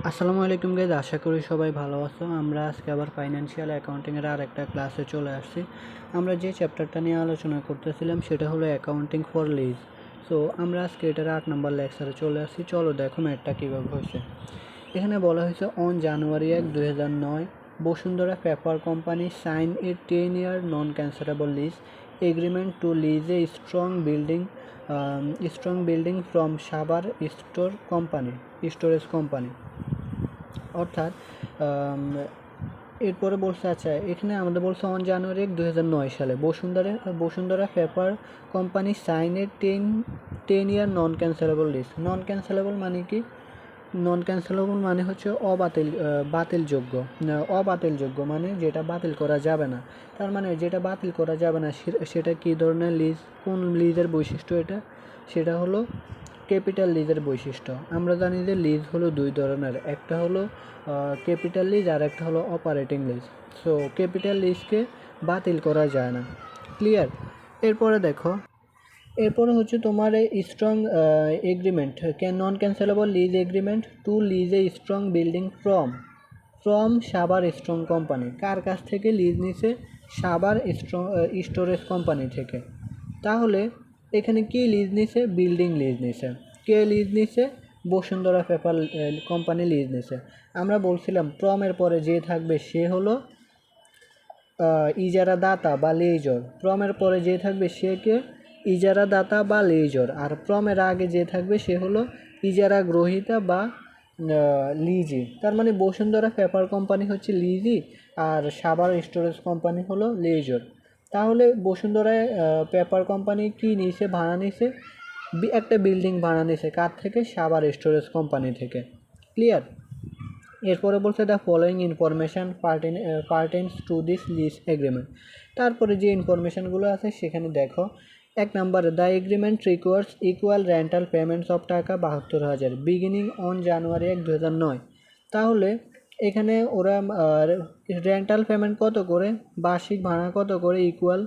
আসসালামু আলাইকুম গাইজ, আশা করি সবাই ভালো আছো। আমরা আজকে আবার ফাইন্যান্সিয়াল অ্যাকাউন্টিংয়ের আর একটা ক্লাসে চলে আসছি। আমরা যে চ্যাপ্টারটা নিয়ে আলোচনা করতেছিলাম সেটা হলো অ্যাকাউন্টিং ফর লিজ। সো আমরা আজকে এটার 8 নম্বর লেকচারে চলে আসছি। চলো দেখো ম্যাটটা কীভাবে হয়েছে। এখানে বলা হয়েছে on January 1, 2009 Bashundhara paper company sign a 10-year non cancellable lease agreement to lease a strong building from Saber storage company. অর্থাৎ এরপরে বলছে, আচ্ছা এখানে আমাদের বলছে অন জানুয়ারি 1, 2009 সালে বসুন্ধরা পেপার কোম্পানি সাইনের 10-year নন ক্যান্সেলেবল লিজ। নন ক্যান্সেলেবল মানে কি? নন ক্যান্সেলেবল মানে হচ্ছে অবাতিলযোগ্য মানে যেটা বাতিল করা যাবে না। তার মানে যেটা বাতিল করা যাবে না সেটা কী ধরনের লিজ, কোন লিজের বৈশিষ্ট্য এটা? সেটা হলো ক্যাপিটাল লিজের বৈশিষ্ট্য। আমরা জানি যে লিজ হলো দুই ধরনের, একটা হলো ক্যাপিটাল লিজ আর একটা হলো অপারেটিং লিজ। সো ক্যাপিটাল লিজকে বাতিল করা যায় না। ক্লিয়ার? এরপরে দেখো, এরপরে হচ্ছে তোমার strong agreement, non cancellable lease agreement to lease a strong building from Saber strong company. কার কাছ থেকে লিজ নিছে? সাবার স্টোরেজ কোম্পানি থেকে। তাহলে এখানে কি লিজ নিছে? বিল্ডিং লিজ নিছে। কে লিজ নিছে? বসুন্ধরা পেপার কোম্পানি লিজ নিছে। আমরা বলছিলাম প্রমের পরে যে থাকবে সে হলো ইজারা দাতা বা লেজর। প্রমের পরে যে থাকবে সে কে? ইজারা দাতা বা লেজর। আর প্রমের আগে যে থাকবে সে হলো ইজারা গ্রহীতা বা লিজি। তার মানে বসুন্ধরা পেপার কোম্পানি হচ্ছে লিজি আর সাবার স্টোরেজ কোম্পানি হলো লেজর। তাহলে বসুন্ধরা পেপার কোম্পানি কি নিছে? ভাড়া নিছে একটা বিল্ডিং ভাড়া নিছে। কার থেকে? সাবার স্টোরেজ কোম্পানি থেকে। ক্লিয়ার? এরপরে বলছে the following information pertains to this lease agreement. তারপরে যে ইনফরমেশানগুলো আছে সেখানে দেখো, 1 নম্বরে the agreement requires equal rental payments of টাকা 72,000 বিগিনিং অন জানুয়ারি 1, 2009। তাহলে এখানে ওরা রেন্টাল পেমেন্ট কত করে, বার্ষিক ভাড়া কত করে, ইকুয়াল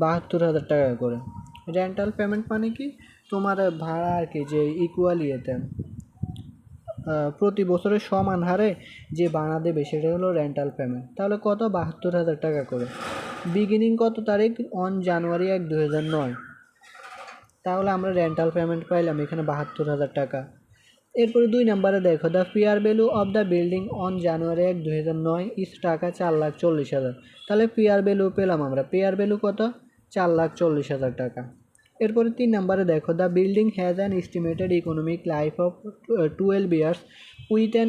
72,000 টাকা করে। রেন্টাল পেমেন্ট মানে কি? তোমার ভাড়া আর কি, যে ইকুয়াল ইয়েতে প্রতি বছরের সমান হারে যে ভাড়া দেবে সেটা হলো রেন্টাল পেমেন্ট। তাহলে কত? 72,000 টাকা করে। বিগিনিং কত তারিখ? On January 1, 2009। তাহলে আমরা রেন্টাল পেমেন্ট পাইলাম এখানে 72,000 টাকা। এরপরে 2 নম্বরে দেখো, the fair value of the building on January 1, 2009 ইস টাকা 4,40,000। তাহলে ফেয়ার ভ্যালু পেলাম আমরা। ফেয়ার ভ্যালু কত? 4,40,000 টাকা। এরপরে 3 নম্বরে দেখো, the building has an estimated economic life of 12 years with an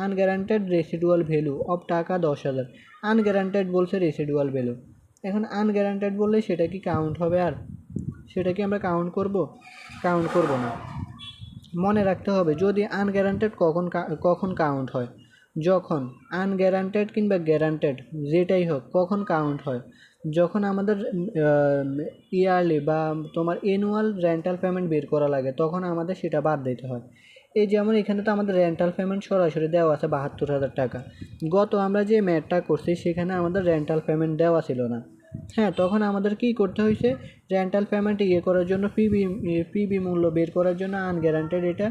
unguaranteed residual value of টাকা 10,000। আনগ্যারান্টেড বলছে রেসিডুয়াল ভ্যালু। এখন আনগ্যারান্টেড বললে সেটা কি কাউন্ট হবে? আর সেটা কি আমরা কাউন্ট করব? কাউন্ট করব না। মনে রাখতে হবে যদি আনগ্যারান্টেড কখন কাউন্ট হয়? যখন আনগ্যারান্টেড কিংবা গ্যারান্টেড যেটাই হোক কখন কাউন্ট হয়? যখন আমাদের ইয়ারলি বা তোমার অ্যানুয়াল রেন্টাল পেমেন্ট বের করা লাগে তখন আমাদের সেটা বাদ দিতে হয়। এই যেমন এখানে তো আমাদের রেন্টাল পেমেন্ট সরাসরি দেওয়া আছে 72,000 টাকা। গত আমরা যে ম্যাটটা করছি সেখানে আমাদের রেন্টাল পেমেন্ট দেওয়া ছিল না। হ্যাঁ, তখন আমাদের কি করতে হয়েছে? রেন্টাল পেমেন্ট করার জন্য পিবি মূল্য বের করার জন্য আনগ্যারান্টেড এটা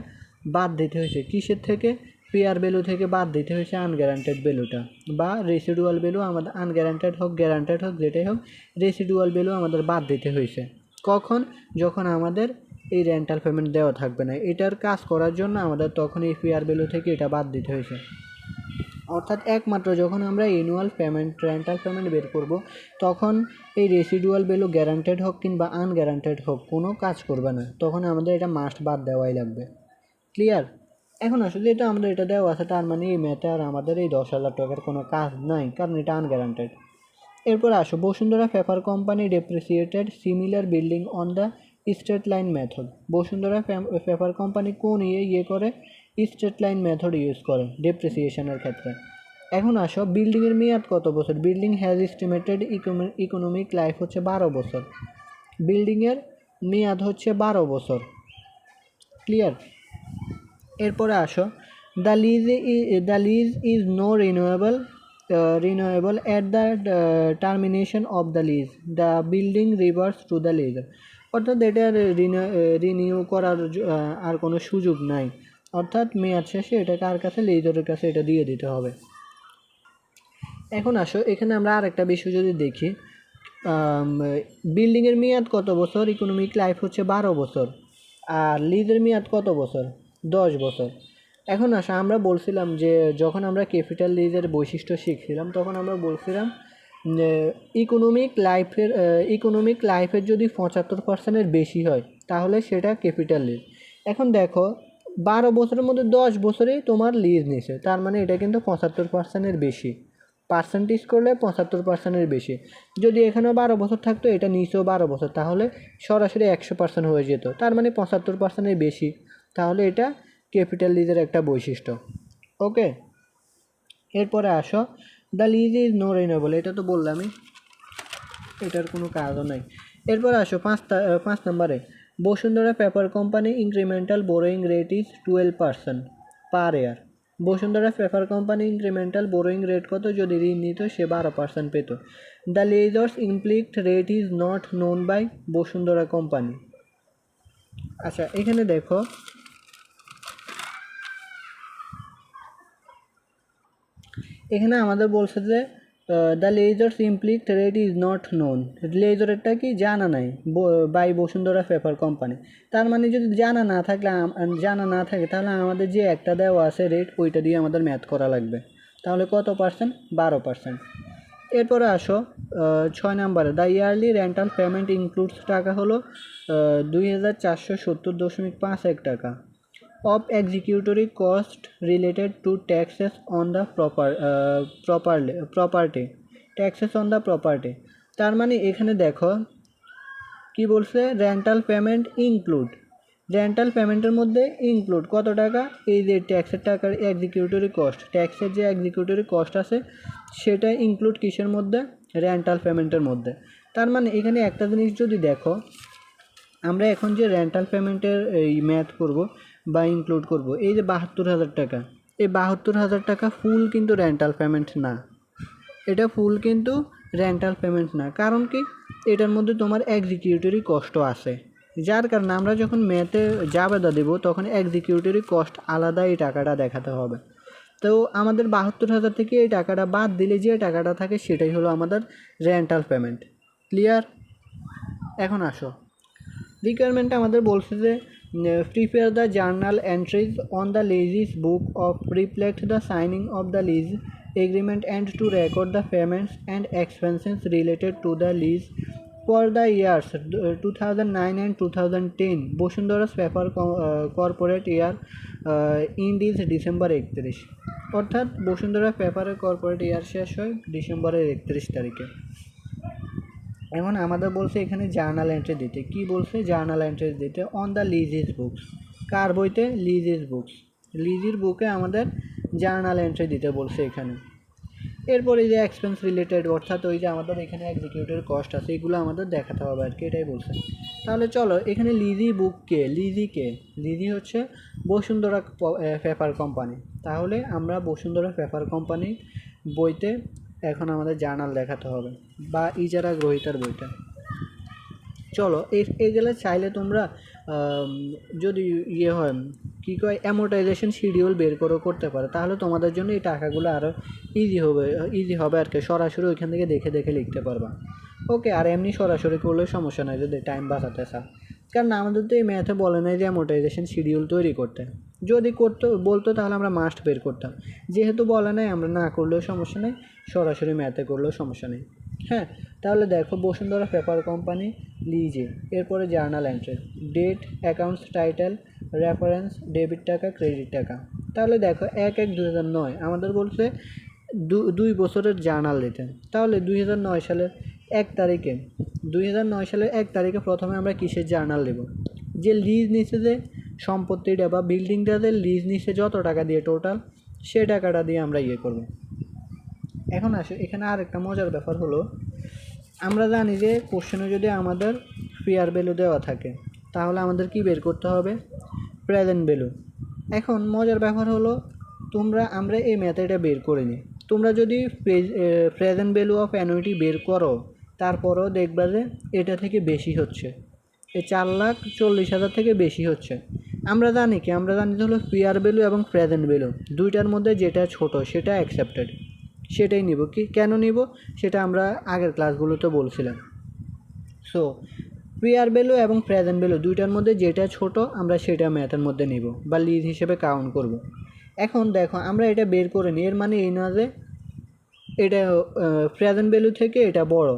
বাদ দিতে হয়েছে। কিসের থেকে? পেয়ার ভ্যালু থেকে বাদ দিতে হয়েছে আনগ্যারান্টেড ভ্যালুটা বা রেসিডুয়াল ভ্যালু। আমাদের আনগ্যারান্টেড হোক গ্যারান্টেড হোক যেটাই হোক রেসিডুয়াল ভ্যালু আমাদের বাদ দিতে হয়েছে। কখন? যখন আমাদের এই রেন্টাল পেমেন্ট দেওয়া থাকবে না। এটার কাজ করার জন্য আমাদের তখন এই পেয়ার ভ্যালু থেকে এটা বাদ দিতে হয়েছে। অর্থাৎ একমাত্র যখন আমরা অ্যানুয়াল রেন্টাল পেমেন্ট বের করব তখন এই রেসিডুয়াল ভ্যালু গ্যারান্টেড হোক কিংবা আনগ্যারান্টেড হোক কোনো কাজ করবে না। তখন আমাদের এটা মাস্ট বাদ দেওয়াই লাগবে। ক্লিয়ার? এখন আসলে এটা আমাদের এটা দেওয়া আছে, তার মানে এই ম্যাথে আর আমাদের এই 10,000 টাকার কোনো কাজ নাই, কারণ এটা আনগ্যারান্টেড। এরপর আসো, Bashundhara paper company depreciated similar building on the straight line method. Bashundhara paper company কোন করে? স্ট্রেট লাইন মেথড ইউজ করে ডেপ্রিসিয়েশনের ক্ষেত্রে। এখন আসো, বিল্ডিংয়ের মেয়াদ কত বছর? Building has estimated economic life হচ্ছে 12 বছর। বিল্ডিংয়ের মেয়াদ হচ্ছে 12 বছর। ক্লিয়ার? এরপরে আসো, the lease is no renewable at the termination of the lease the building reverse to the lease. অর্থাৎ এটা রিনিউ করার আর কোনো সুযোগ নাই। অর্থাৎ মেয়াদ শেষে এটা কার কাছে, লিজরের কাছে এটা দিয়ে দিতে হবে। এখন আসো এখানে আমরা আরেকটা বিষয় যদি দেখি, বিল্ডিংয়ের মেয়াদ কত বছর, ইকোনমিক লাইফ হচ্ছে 12 বছর, আর লিজের মেয়াদ কত বছর, 10 বছর। এখন আসো আমরা বলছিলাম যে যখন আমরা ক্যাপিটাল লিজের বৈশিষ্ট্য শিখছিলাম তখন আমরা বলছিলাম যে ইকোনমিক লাইফের যদি 75%-এর বেশি হয় তাহলে সেটা ক্যাপিটাল লিজ। এখন দেখো 12 বছরের মধ্যে 10 বছরেই তোমার লিজ নিছে, তার মানে এটা কিন্তু 75%-এর বেশি, পার্সেন্টেজ করলে 75%-এর বেশি। যদি এখানেও 12 বছর থাকতো, এটা নিচেও 12 বছর, তাহলে সরাসরি 100% হয়ে যেত, তার মানে 75%-এর বেশি, তাহলে এটা ক্যাপিটাল লিজের একটা বৈশিষ্ট্য। ওকে, এরপরে আসো the lease is no renewable, এটা তো বললামই, এটার কোনো কাজও নাই। এরপর আসো 5 নম্বরে, Bashundhara paper company incremental borrowing rate is 12% per year. Bashundhara paper company incremental borrowing rate কত, যদি ঋণ নিত সে 12% পেত। The lessor's implicit rate is not known by Bashundhara company. আচ্ছা এখানে দেখো এখানে আমাদের বলছে যে the lessor's implicit rate is not known, লেজারেরটা কি জানা নাই বাই বসুন্ধরা পেপার কোম্পানি। তার মানে যদি জানা না থাকে তাহলে আমাদের যে একটা দেওয়া আছে রেট, ওইটা দিয়ে আমাদের ম্যাথ করা লাগবে। তাহলে কত পার্সেন্ট, 12%। এরপরে আসো 6 নম্বরে, the yearly rental payment includes টাকা হলো 2470.51 টাকা of executory cost related to taxes on the property taxes on the property। তার মানে এখানে দেখো কি বলছে, রেন্টাল পেমেন্ট ইনক্লুড, রেন্টাল পেমেন্টের মধ্যে ইনক্লুড কত টাকা, এই যে ট্যাক্সের টাকার এক্সিকিউটরি কস্ট, ট্যাক্সের যে এক্সিকিউটরি কস্ট আছে সেটা ইনক্লুড কিসের মধ্যে, রেন্টাল পেমেন্টের মধ্যে। তার মানে এখানে একটা জিনিস যদি দেখো, আমরা এখন যে রেন্টাল পেমেন্টের এই ম্যাথ করব বা ইনক্লুড করব, এই যে 72,000 টাকা, এই 72,000 টাকা ফুল কিন্তু রেন্টাল পেমেন্ট না, এটা ফুল কিন্তু রেন্টাল পেমেন্ট না। কারণ কি, এটার মধ্যে তোমার এক্সিকিউটরি কষ্ট আছে, যার কারণে আমরা যখন ম্যাথে জাবেদা দেব তখন এক্সিকিউটরি কস্ট আলাদা এই টাকাটা দেখাতে হবে। তো আমাদের 72,000 থেকে এই টাকাটা বাদ দিলে যে টাকাটা থাকে সেটাই হলো আমাদের রেন্টাল পেমেন্ট। ক্লিয়ার? এখন আসো রিকোয়ারমেন্টটা আমাদের বলছে যে prepare the journal entries on the lessee's book of reflect the signing of the lease agreement and to record the payments and expenses related to the lease for the years 2009 and 2010 Bashundhara's paper corporate year end is December 31। অর্থাৎ বসুন্ধরা পেপারের corporate ইয়ার শেষ হয় ডিসেম্বরের 31 তারিখে। এখন আমাদের বলছে এখানে জার্নাল এন্ট্রি দিতে, কি বলছে, জার্নাল এন্ট্রি দিতে অন দ্য লিজেস বুকস, কার বইতে, লিজেস বুকস, লিজের বুকে আমাদের জার্নাল এন্ট্রি দিতে বলছে এখানে। এরপরে যে এক্সপেন্স রিলেটেড, অর্থাৎ ওই যে আমাদের এখানে এক্সিকিউটিভ কস্ট আছে, এগুলো আমাদের দেখাতে হবে আর কি, এটাই বলছে। তাহলে চলো এখানে লিজি বুক কে, লিজি হচ্ছে বসুন্ধরা পেপার কোম্পানি। তাহলে আমরা বসুন্ধরা পেপার কোম্পানি বইতে এখন আমাদের জার্নাল দেখাতে হবে বা ইজারা গ্রহীতার বইটা। চলো এগুলো চাইলে তোমরা যদি ইয়ে হয় কী কয় অ্যামোর্টাইজেশন শিডিউল বের করতে পারো, তাহলে তোমাদের জন্য এই টাকাগুলো আরও ইজি হবে আর কি, সরাসরি ওইখান থেকে দেখে লিখতে পারবা। ওকে, আর এমনি সরাসরি করলেও সমস্যা নাই যদি টাইম বাঁচাতে চাও, কারণ আমাদের তো এই ম্যাথে বলে নাই যে অ্যামোর্টাইজেশন শিডিউল তৈরি করতে, যদি বলতো তাহলে আমরা মাস্ট বের করতাম, যেহেতু বলে নাই আমরা না করলেও সমস্যা নেই, সরাসরি ম্যাথে করলেও সমস্যা নেই। হ্যাঁ, তাহলে দেখো বসুন্ধরা পেপার কোম্পানি লিজে, এরপরে journal entry, date, accounts title, reference, debit টাকা, ক্রেডিট টাকা। তাহলে দেখো 1/1/2009 আমাদের বলছে 2 বছরের জার্নাল দিতে, তাহলে 2009 সালের 1 তারিখে 2009 সালের 1 তারিখে প্রথমে আমরা কিসের জার্নাল দেব, যে লিজ নিচে যে সম্পত্তিটা বা বিল্ডিংটা যে লিজ নিচে যত টাকা দিয়ে টোটাল, সে টাকাটা দিয়ে আমরা ইয়ে করব। এখন আসে এখানে আর একটা মজার ব্যাপার হলো, আমরা জানি যে কোশ্চেনে যদি আমাদের ফেয়ার ভ্যালু দেওয়া থাকে তাহলে আমাদের কি বের করতে হবে, প্রেজেন্ট ভ্যালু। এখন মজার ব্যাপার হলো আমরা এই মেথডটা বের করিনি, তোমরা যদি প্রেজেন্ট ভ্যালু অফ অ্যানুইটি বের করো তারপরও দেখবা যে এটা থেকে বেশি হচ্ছে, এই 4,40,000 থেকে বেশি হচ্ছে, আমরা জানি কি, আমরা জানি হলো পিয়ার ভ্যালু এবং প্রেজেন্ট ভ্যালু দুইটার মধ্যে যেটা ছোট সেটা অ্যাকসেপ্টেড, সেটাই নিব। কি কেন নিব সেটা আমরা আগের ক্লাসগুলোতে বলছিলাম। সো পিয়ার ভ্যালু এবং প্রেজেন্ট ভ্যালু দুইটার মধ্যে যেটা ছোট আমরা সেটা ম্যাথের মধ্যে নিব বা লিজ হিসেবে কাউন্ট করব। এখন দেখো আমরা এটা বের করে নিই, এর মানে এই না যে এটা প্রেজেন্ট ভ্যালু থেকে এটা বড়,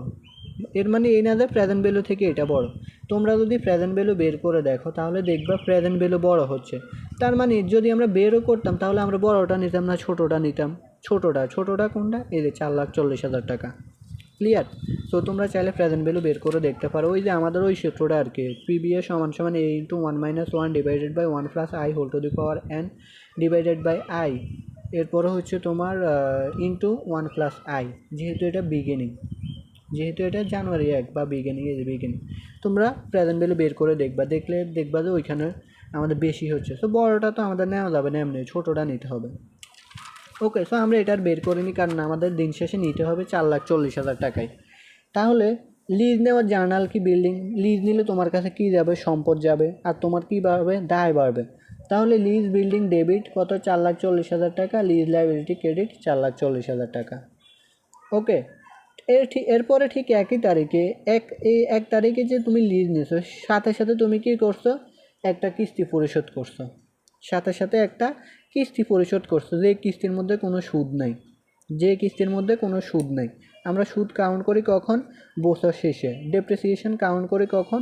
এর মানে এই না যে প্রেজেন্ট ভ্যালু থেকে এটা বড়। তোমরা যদি প্রেজেন্ট ভ্যালু বের করে দেখো তাহলে দেখবা প্রেজেন্ট ভ্যালু বড় হচ্ছে। তার মানে যদি আমরা বেরও করতাম তাহলে আমরা বড়টা নিতাম না, ছোটোটা নিতাম। ছোটোটা কোনটা, এই যে 4,40,000 টাকা। ক্লিয়ার? সো তোমরা চাইলে প্রেজেন্ট ভ্যালু বের করে দেখতে পারো, ওই যে আমাদের ওই সূত্রটা আর কি, পিবিএ সমান সমান a into 1 - 1 divided by 1 plus i whole to the power n divided by i, এরপরে হচ্ছে তোমার ইন্টু 1 প্লাস আই, যেহেতু এটা বিগিনিং, যেহেতু এটা জানুয়ারি 1 বা বিগিনিং, এই যে বিগিনিং। তোমরা প্রেজেন্ট ভ্যালু বের করে দেখবা যে ওইখানে আমাদের বেশি হচ্ছে। সো বড়টা তো আমাদের নেওয়া যাবে না, এমনি ছোটোটা নিতে হবে। ওকে, সো আমরা এটার বের করে নিই, কারণ আমাদের দিন শেষে নিতে হবে 4,40,000 টাকায়। তাহলে লিজ নেওয়ার জার্নাল কি বিল্ডিং, লিজ নিলে তোমার কাছে কি যাবে, সম্পদ যাবে, আর তোমার কি বাড়বে, দায় বাড়বে। তাহলে লিজ বিল্ডিং ডেবিট কত, 4,40,000 টাকা, লিজ লাইবিলিটি ক্রেডিট 4,40,000 টাকা। ওকে, এরপরে ঠিক একই তারিখে এক তারিখে যে তুমি লিজ নিছো, সাথে সাথে তুমি কি করছো, একটা কিস্তি পরিশোধ করছো, সাথে সাথে একটা কিস্তি পরিশোধ করছো, যে কিস্তির মধ্যে কোনো সুদ নাই, যে কিস্তির মধ্যে কোনো সুদ নাই। আমরা সুদ কাউন্ট করি কখন, বছর শেষে। ডেপ্রিসিয়েশন কাউন্ট করি কখন,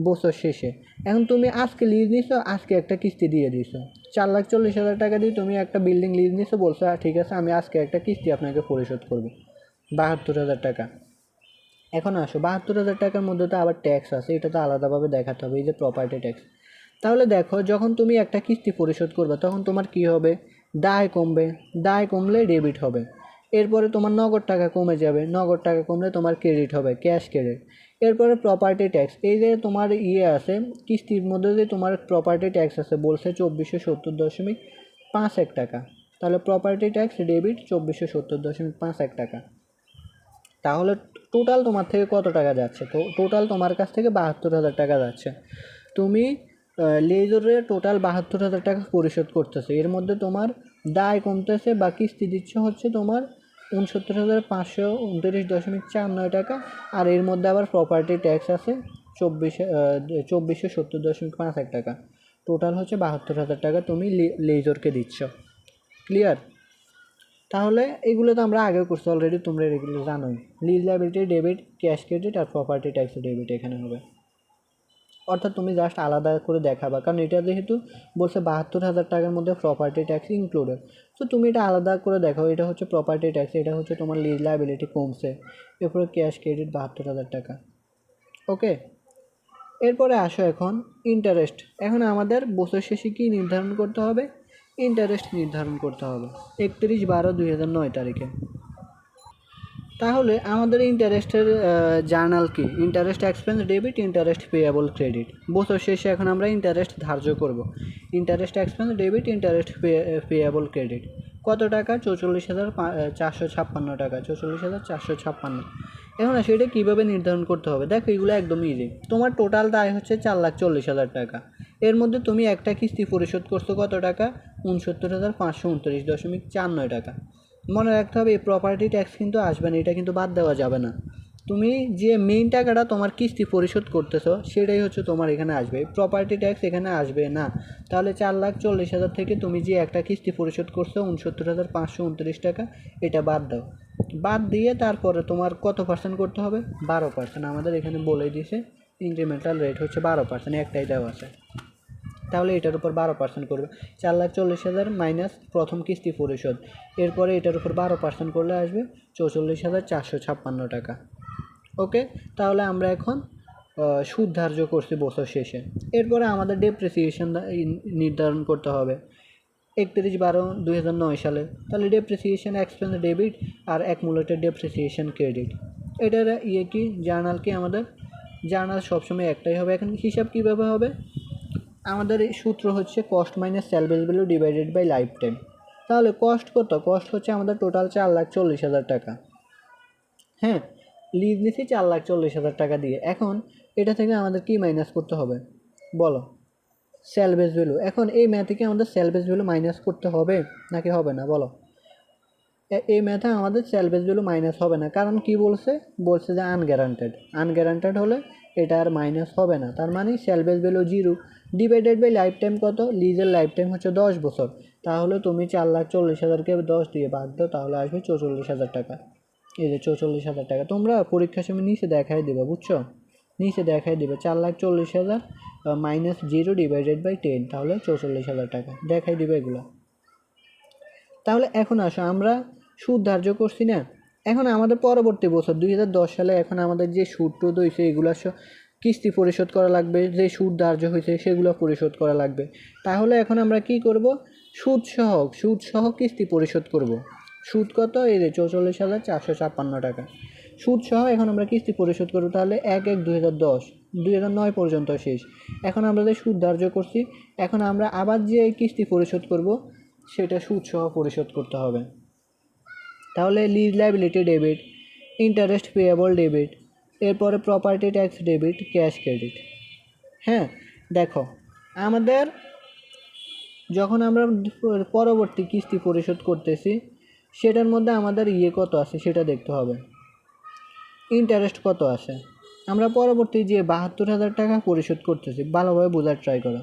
বছর শেষে। এখন তুমি আজকে লিজ নিছো, আজকে একটা কিস্তি দিয়ে দিছো, 4,40,000 টাকা দিয়ে তুমি একটা বিল্ডিং লিজ নিছো, বলছো ঠিক আছে আমি আজকে একটা কিস্তি আপনাকে পরিশোধ করবো 72,000 টাকা। এখন আসো 72,000 টাকার মধ্যে তো আবার ট্যাক্স আছে, এটা তো আলাদাভাবে দেখাতে হবে, এই যে প্রপার্টি ট্যাক্স। তাহলে দেখো যখন তুমি একটা কিস্তি পরিশোধ করবে তখন তোমার কি হবে, দায় কমবে, দায় কমলে ডেবিট হবে। এরপরে তোমার নগদ টাকা কমে যাবে, নগদ টাকা কমলে তোমার ক্রেডিট হবে, ক্যাশ ক্রেডিট। এরপরে প্রপার্টি ট্যাক্স, এই যে তোমার আছে কিস্তির মধ্যে যে তোমার প্রপার্টি ট্যাক্স আছে, বলছে 2,470.51 টাকা। তাহলে প্রপার্টি ট্যাক্স ডেবিট 2,470.51 টাকা। তাহলে টোটাল তোমার থেকে কত টাকা যাচ্ছে, তো টোটাল তোমার কাছ থেকে 72,000 টাকা যাচ্ছে। তুমি লেজরে টোটাল 72,000 টাকা পরিশোধ করতেছে, এর মধ্যে তোমার দায় কমতেছে বা কিস্তি দিচ্ছে হচ্ছে তোমার 69,529.49 টাকা, আর এর মধ্যে আবার প্রপার্টি ট্যাক্স আছে 2,470.51 টাকা। টোটাল হচ্ছে 72,000 টাকা তুমি লেজরকে দিচ্ছ। ক্লিয়ার? তাহলে এগুলো তো আমরা আগেও করছি অলরেডি, তোমরা এগুলো জানোই। Lease liability debit, cash credit আর প্রপার্টি ট্যাক্স ডেবিট এখানে হবে। অর্থাৎ তুমি জাস্ট আলাদা করে দেখাবা, কারণ এটা যেহেতু বলছে 72,000 টাকার মধ্যে প্রপার্টি ট্যাক্স ইনক্লুডেড, তো তুমি এটা আলাদা করে দেখাও, এটা হচ্ছে প্রপার্টি ট্যাক্স, এটা হচ্ছে তোমার লিজ লাইবিলিটি কমছে, এরপরে ক্যাশ ক্রেডিট 72,000 টাকা। ওকে, এরপরে আসো এখন ইন্টারেস্ট। এখন আমাদের বছর শেষে কী নির্ধারণ করতে হবে, ইন্টারেস্ট নির্ধারণ করতে হবে 31/12/2009 তারিখে। তাহলে আমাদের ইন্টারেস্টের জার্নাল কি, interest expense debit, interest payable credit. বছর শেষে এখন আমরা ইন্টারেস্ট ধার্য করব, interest expense debit, interest payable credit. কত টাকা, 44,456 টাকা, 44,456। এখন সেটা কীভাবে নির্ধারণ করতে হবে, দেখো এগুলো একদম ইজি। তোমার টোটাল দায় হচ্ছে 4,40,000 টাকা, এর মধ্যে তুমি একটা কিস্তি পরিশোধ করছো কত টাকা, 69,529.49 টাকা। মনে রাখতে হবে এই প্রপার্টি ট্যাক্স কিন্তু আসবে না, এটা কিন্তু বাদ দেওয়া যাবে না। তুমি যে মেইন টাকাটা তোমার কিস্তি পরিশোধ করতেছো সেটাই হচ্ছে তোমার এখানে আসবে, প্রপার্টি ট্যাক্স এখানে আসবে না। তাহলে 4,40,000 থেকে তুমি যে একটা কিস্তি পরিশোধ করছো 69,529 টাকা, এটা বাদ দাও। বাদ দিয়ে তারপরে তোমার কত পার্সেন্ট করতে হবে, 12%। আমাদের এখানে বলে দিয়েছে ইনক্রিমেন্টাল রেট হচ্ছে 12%, একটাই দেওয়া আছে। তাহলে এটার উপর 12% করবে, 4,40,000 মাইনাস প্রথম কিস্তি পরিশোধ, এরপরে এটার উপর 12% করলে আসবে 44,456 টাকা। ওকে, তাহলে আমরা এখন সুদ ধার্য করছি বছর শেষে। এরপরে আমাদের ডেপ্রিসিয়েশন নির্ধারণ করতে হবে 31/12/2009 সালে। তাহলে ডেপ্রিসিয়েশন এক্সপেন্স ডেবিট আর অ্যাকুমুলেটেড ডেপ্রিসিয়েশন ক্রেডিট। এটার কি জার্নাল কি, আমাদের জার্নাল সবসময় একটাই হবে। এখন হিসাব কীভাবে হবে, আমাদের এই সূত্র হচ্ছে cost minus salvage value divided by life time. তাহলে কস্ট কত, কস্ট হচ্ছে আমাদের টোটাল 4,40,000 টাকা। হ্যাঁ, লিজ নিছি 4,40,000 টাকা দিয়ে। এখন এটা থেকে আমাদের কি মাইনাস করতে হবে বলো, স্যালভেজ ভ্যালু। এখন এই ম্যাথ থেকে আমাদের স্যালভেজ ভ্যালু মাইনাস করতে হবে নাকি হবে না বলো? এই ম্যাথে আমাদের স্যালভেজ ভ্যালু মাইনাস হবে না, কারণ কি বলছে যে আনগ্যারান্টেড হলে এটা আর মাইনাস হবে না, তার মানে salvage value 0 divided by life time কত, লিজের লাইফ টাইম হচ্ছে 10 বছর। তাহলে তুমি 4,40,000কে 10 দিয়ে ভাগ দাও, তাহলে আসবে 44,000 টাকা। এই যে 44,000 টাকা তোমরা পরীক্ষার সময় নিচে দেখাই দেবে, বুঝছো? নিচে দেখাই দেবে 4,40,000 মাইনাস 0 ডিভাইডেড বাই 10, তাহলে 44,000 টাকা দেখাই দিবে এগুলো। তাহলে এখন আসো, আমরা সুদ ধার্য করছি না, এখন আমাদের পরবর্তী বছর 2010 সালে এখন আমাদের যে সুদ টুদ হয়েছে এগুলো কিস্তি পরিশোধ করা লাগবে, যে সুদ ধার্য হয়েছে সেগুলো পরিশোধ করা লাগবে। তাহলে এখন আমরা কি করব, সুদ সহ কিস্তি পরিশোধ করব। সুদ কত, এই যে 44,456 টাকা সুদ সহ এখন আমরা কিস্তি পরিশোধ করব। তাহলে 1/1/2010 2009 পর্যন্ত শেষ। এখন আমরা যে সুদ ধার্য করছি, এখন আমরা আবার যে কিস্তি পরিশোধ করব সেটা সুদ সহ পরিশোধ করতে হবে। তাহলে lease liability debit, interest payable debit, এরপরে property tax debit, cash credit. হ্যাঁ দেখো, আমাদের যখন আমরা পরবর্তী কিস্তি পরিশোধ করতেছি সেটার মধ্যে আমাদের কত আছে সেটা দেখতে হবে, ইন্টারেস্ট কত আছে। আমরা পরবর্তী যে 72,000 টাকা পরিশোধ করতেছি, ভালোভাবে বোঝার ট্রাই করো।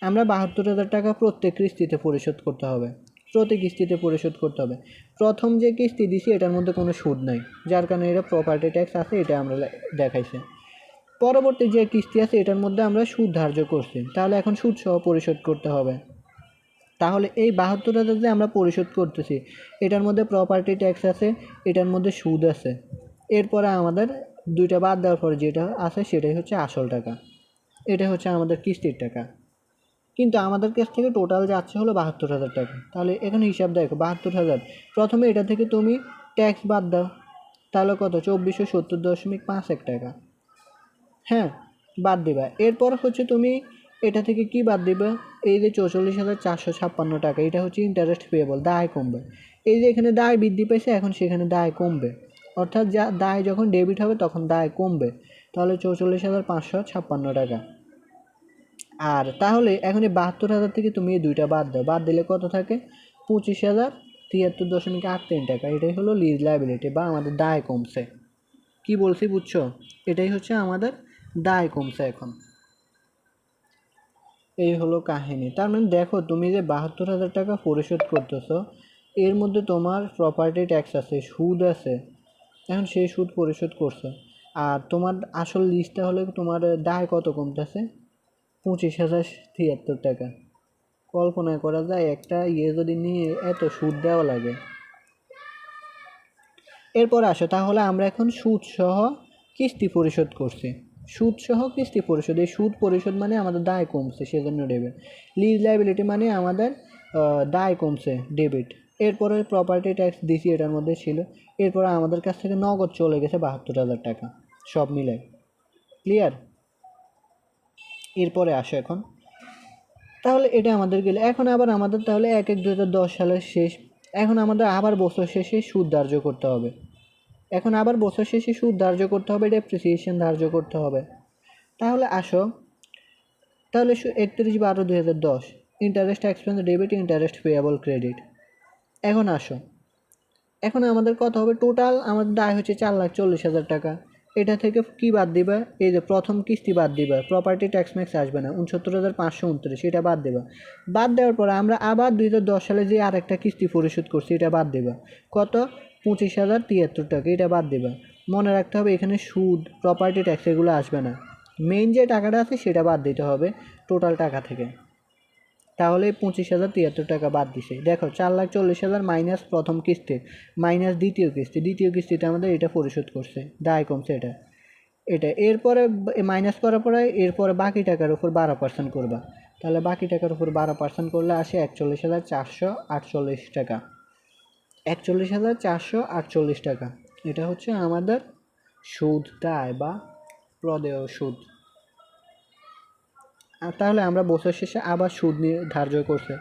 আমরা 72,000 টাকা প্রত্যেক কিস্তিতে পরিশোধ করতে হবে, প্রতি কিস্তিতে পরিশোধ করতে হবে। প্রথম যে কিস্তি দিছি এটার মধ্যে কোনো সুদ নাই, যার কারণে এটা প্রপার্টি ট্যাক্স আছে, এটা আমরা দেখাইছি। পরবর্তী যে কিস্তি আছে এটার মধ্যে আমরা সুদ ধার্য করছি, তাহলে এখন সুদ সহ পরিশোধ করতে হবে। তাহলে এই 72,000 যে আমরা পরিশোধ করতেছি এটার মধ্যে প্রপার্টি ট্যাক্স আছে, এটার মধ্যে সুদ আছে, এরপরে আমাদের দুইটা বাদ দেওয়ার পরে যেটা আছে সেটাই হচ্ছে আসল টাকা, এটা হচ্ছে আমাদের কিস্তির টাকা। কিন্তু আমাদের কাছ থেকে টোটাল যাচ্ছে হলো 72,000 টাকা। তাহলে এখানে হিসাব দেখো, 72,000 প্রথমে এটা থেকে তুমি ট্যাক্স বাদ দাও, তাহলে কত, 2,470.51 টাকা। হ্যাঁ, বাদ দিবা। এরপর হচ্ছে তুমি এটা থেকে কি বাদ দিবা, এই যে 44,456 টাকা, এটা হচ্ছে ইন্টারেস্ট পেয়েবল, দায় কমবে। এই যে এখানে দায় বৃদ্ধি পেয়েছে, এখন সেখানে দায় কমবে, অর্থাৎ যা দায় যখন ডেবিট হবে তখন দায় কমবে। তাহলে 44,556 টাকা। আর তাহলে এখন এই 72,000 থেকে তুমি এই দুইটা বাদ দাও, বাদ দিলে কত থাকে, 25,073.83 টাকা। এটাই হলো লিজ লাইবিলিটি বা আমাদের দায় কমছে। কি বলছি বুঝছো? এটাই হচ্ছে আমাদের দায় কমছে এখন। এই হলো কাহিনী। তার মানে দেখো, তুমি যে 72,000 টাকা পরিশোধ করতেছো এর মধ্যে তোমার প্রপার্টি ট্যাক্স আছে, সুদ আছে, এখন সেই সুদ পরিশোধ করছো। আর তোমার আসল লিস্টটা হলে তোমার দায় কত কমতেছে, 25,073 টাকা। কল্পনা করা যায় একটা যদি নিয়ে এত সুদ দেওয়া লাগে। এরপর আসো, তাহলে আমরা এখন সুদ সহ কিস্তি পরিশোধ করছি। সুদ সহ কিস্তি পরিশোধ, এই সুদ পরিশোধ মানে আমাদের দায় কমছে সেজন্য ডেবিট। লিজ লাইবিলিটি মানে আমাদের দায় কমছে, ডেবিট। এরপরে প্রপার্টি ট্যাক্স দিছি এটার মধ্যে ছিল, এরপরে আমাদের কাছ থেকে নগদ চলে গেছে 72,000 টাকা, সব মিলে। ক্লিয়ার? এরপরে আসো এখন, তাহলে এটা আমাদের গেলে। এখন আবার আমাদের তাহলে 1/1/2010 সালের শেষ, এখন আমাদের আবার বছর শেষে সুদ ধার্য করতে হবে। এখন আবার বছর শেষে সুদ ধার্য করতে হবে, ডেপ্রিসিয়েশন ধার্য করতে হবে। তাহলে আসো, তাহলে 31/12/2010 interest expense debit, interest payable credit. এখন আসো, এখন আমাদের কত হবে, টোটাল আমাদের দায় হচ্ছে 4,40,000 টাকা। এটা থেকে কি বাদ দিবা, এই যে প্রথম কিস্তি বাদ দিবা, প্রপার্টি ট্যাক্স ম্যাক্স আসবে না, 69,529, এটা বাদ দেবা। বাদ দেওয়ার পরে আমরা আবার 2010 সালে যে আরেকটা কিস্তি পরিশোধ করছি এটা বাদ দেবা, কত, 25,073 টাকা, এটা বাদ দেবা। মনে রাখতে হবে এখানে সুদ, প্রপার্টি ট্যাক্স এগুলো আসবে না, মেইন যে টাকাটা আছে সেটা বাদ দিতে হবে টোটাল টাকা থেকে। তাহলে 25,073 টাকা বাদ দিছে। দেখো, 4,40,000 মাইনাস প্রথম কিস্তি মাইনাস দ্বিতীয় কিস্তিতে আমাদের এটা পরিশোধ করছে, দায় কমছে এটা। এরপরে মাইনাস করার পরে এরপরে বাকি টাকার উপর 12% করবা, তাহলে বাকি টাকার উপর 12% করলে আসে 41,448 টাকা। 41,448 টাকা, এটা হচ্ছে আমাদের সুদ, দায় বা প্রদেয় সুদ। তাহলে আমরা বছর শেষে আবার সুদ নিয়ে ধার্য করছে।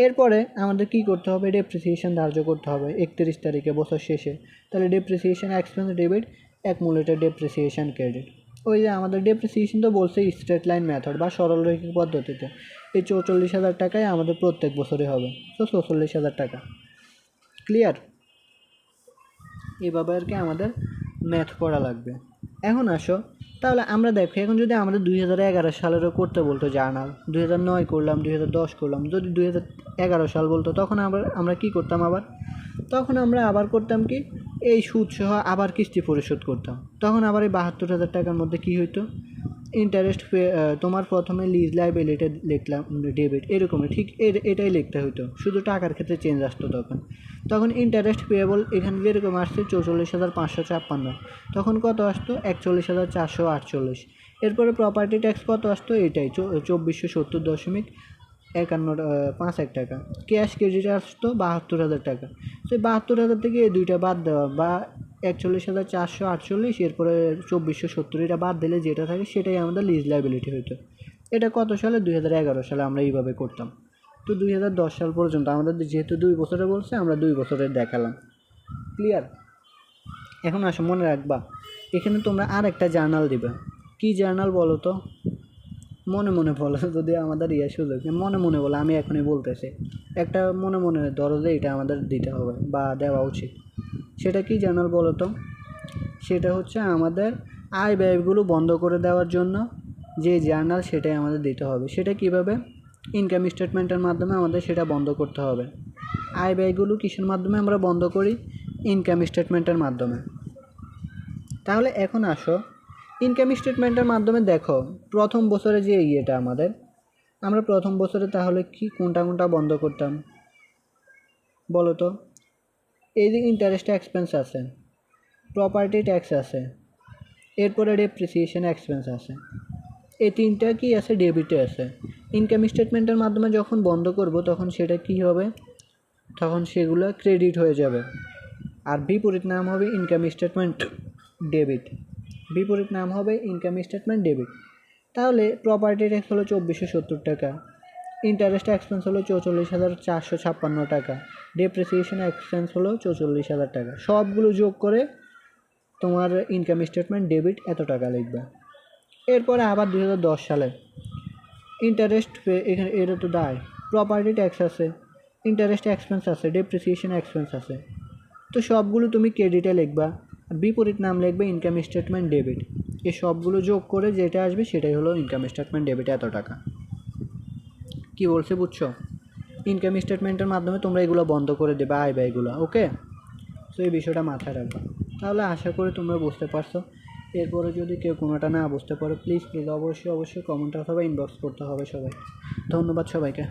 এরপরে আমাদের কি করতে হবে, ডেপ্রিসিয়েশন ধার্য করতে হবে 31 তারিখে বছর শেষে। তাহলে depreciation expense debit, accumulated depreciation credit. ওই যে আমাদের ডেপ্রিসিয়েশন তো বলছে স্ট্রেট লাইন মেথড বা সরলরৈখিক পদ্ধতিতে, এই 44,000 টাকায় আমাদের প্রত্যেক বছরে হবে। তো 44,000 টাকা। ক্লিয়ার? এভাবে আর কি আমাদের ম্যাথ করা লাগবে। এখন আসো তাহলে আমরা দেখো, এখন যদি আমাদের 2011 সালেরও করতে বলতো জার্নাল, 2009 করলাম, 2010 করলাম, যদি 2011 সাল বলতো তখন আমরা কী করতাম তখন আমরা আবার করতাম কি, এই সুদ সহ আবার কিস্তি পরিশোধ করতাম। তখন আবার এই 72,000 টাকার মধ্যে কী হইতো, ইন্টারেস্ট তোমার প্রথমে লিজ লাইবিলিটি লিখলাম ডেবিট, এরকমই ঠিক এটাই লিখতে হইতো, শুধু টাকার ক্ষেত্রে চেঞ্জ আসতো। তখন ইন্টারেস্ট পেয়েবল এখানে যেরকম আসছে 44,556, তখন কত আসতো 41,448। এরপরে প্রপার্টি ট্যাক্স কত আসতো, এটাই 2470.51 টাকা। ক্যাশ ক্রেডিট আসতো 72,000 টাকা। সেই 72,000 থেকে এই দুইটা বাদ দেওয়া, বা 41,448, এরপরে 2470 এটা বাদ দিলে যেটা থাকে সেটাই আমাদের লিজ লাইবিলিটি হইতো। এটা কত সালে, 2011 সালে আমরা এইভাবে করতাম। তো 2010 সাল পর্যন্ত আমাদের যেহেতু 2 বছরে বলছে, আমরা 2 বছরের দেখালাম। ক্লিয়ার? এখন আসো মনে রাখবা, এখানে তোমরা আর একটা জার্নাল দিবে। কি জার্নাল বলো তো? মনে মনে বলো, যদি আমাদের সুযোগ মনে মনে বলো, আমি এখনই বলতেছি। একটা মনে মনে ধরো যে এটা আমাদের দিতে হবে বা দেওয়া উচিত। সেটা কি জার্নাল বলো তো? সেটা হচ্ছে আমাদের আয় ব্যয়গুলো বন্ধ করে দেওয়ার জন্য যে জার্নাল, সেটাই আমাদের দিতে হবে। সেটা কিভাবে? ইনকাম স্টেটমেন্টের মাধ্যমে আমাদের সেটা বন্ধ করতে হবে। আয় ব্যয়গুলো কিসের মাধ্যমে আমরা বন্ধ করি? ইনকাম স্টেটমেন্টের মাধ্যমে। তাহলে এখন আসো, ইনকাম স্টেটমেন্টের মাধ্যমে দেখো প্রথম বছরে যে আমরা প্রথম বছরে তাহলে কি কোনটা বন্ধ করতাম বলো তো? এই যে ইন্টারেস্ট এক্সপেন্স আছে, প্রপার্টি ট্যাক্স আছে, এরপরে ডেপ্রিসিয়েশন এক্সপেন্স আছে, এই তিনটা কি আছে, ডেবিটে আছে। ইনকাম স্টেটমেন্টের মাধ্যমে যখন বন্ধ করব তখন সেটা কি হবে, তখন সেগুলো ক্রেডিট হয়ে যাবে। আর বিপরীত নাম হবে ইনকাম স্টেটমেন্ট ডেবিট। বিপরীত নাম হবে ইনকাম স্টেটমেন্ট ডেবিট। তাহলে প্রপার্টি ট্যাক্স হলো 2470 টাকা, ইন্টারেস্ট এক্সপেন্স হলো 44,456 টাকা, ডেপ্রিসিয়েশন এক্সপেন্স হলো 44,000 টাকা। সবগুলো যোগ করে তোমার ইনকাম স্টেটমেন্ট ডেবিট এত টাকা লিখবে। এরপরে আবার 2010 সালে ইন্টারেস্ট এখানে এটা তো দায়, প্রপার্টি ট্যাক্স আছে, ইন্টারেস্ট এক্সপেন্স আছে, ডেপ্রিসিয়েশন এক্সপেন্স আছে। তো সবগুলো তুমি ক্রেডিটে লিখবা, বিপরীত নাম লিখবে ইনকাম স্টেটমেন্ট ডেবিট। এই সবগুলো যোগ করে যেটা আসবে সেটাই হলো ইনকাম স্টেটমেন্ট ডেবিট এত টাকা। কি বলছে বুঝছো? ইনকাম স্টেটমেন্টের মাধ্যমে তোমরা এগুলো বন্ধ করে দেবে, আয় ব্যয়গুলো। ওকে, সো এই বিষয়টা মাথায় রাখবা। তাহলে আশা করি তোমরা বুঝতে পারছো। এরপরে যদি কেউ কোনোটা না বুঝতে পারো, প্লিজ অবশ্যই কমেন্ট অথবা ইনবক্স করতে হবে সবাই। ধন্যবাদ সবাইকে।